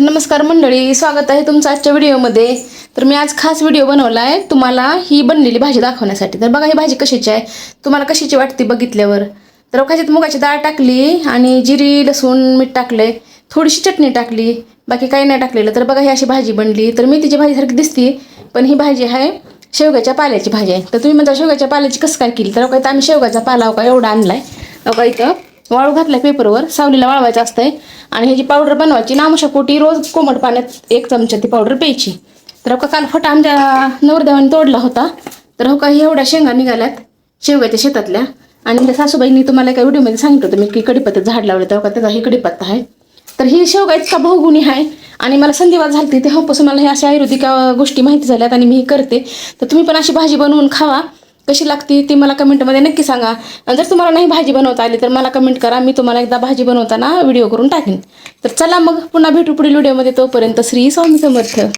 नमस्कार मंडळी, स्वागत आहे तुमचं आजच्या व्हिडिओमध्ये. तर मी आज खास व्हिडिओ बनवला आहे तुम्हाला ही बनलेली भाजी दाखवण्यासाठी. तर बघा ही भाजी कशाची आहे, तुम्हाला कशाची वाटते बघितल्यावर. तर ह्याच्यात मुगाची डाळ टाकली आणि जिरी लसूण मीठ टाकले, थोडीशी चटणी टाकली, बाकी काही नाही टाकलेलं. तर बघा ही अशी भाजी बनली. तर मेथीची भाजीसारखी दिसते, पण ही भाजी आहे शेवग्याच्या पाल्याची भाजी आहे. तर तुम्ही म्हणता शेवग्याच्या पाल्याची कसं काय केली, तर काय आम्ही शेवग्याचा पाला का एवढा आणलाय का इथं वाळू घातलाय पेपरवर, सावलीला वाळवायचं असतंय. आणि ह्याची पावडर बनवायची, नामशापोटी रोज कोमट पाण्यात 1 चमचा ती पावडर प्यायची. तर काल फटा आमच्या नवरदेवाने तोडला होता. तर हो काही एवढ्या शेंगा निघाल्यात शेवग्याच्या शेतातल्या. आणि त्या सासूबाईंनी तुम्हाला एका व्हिडिओमध्ये सांगितलं होतं मी की कडीपत्त्याचं झाड लावलं, तेव्हा त्याचा ही कडीपत्ता आहे. तर ही शेवगा इतका बहुगुणी आहे आणि मला संधिवात झाली तेव्हापासून मला हे अशा आयुर्वेदिक गोष्टी माहिती झाल्यात आणि मी ही करते. तर तुम्ही पण अशी भाजी बनवून खावा, कशी लागते ती मला कमेंटमध्ये नक्की सांगा. आणि जर तुम्हाला नाही भाजी बनवता आली तर मला कमेंट करा, मी तुम्हाला एकदा भाजी बनवताना व्हिडिओ करून टाकेन. तर चला मग पुन्हा भेटू पुढील व्हिडिओमध्ये. तोपर्यंत श्री स्वामी समर्थ.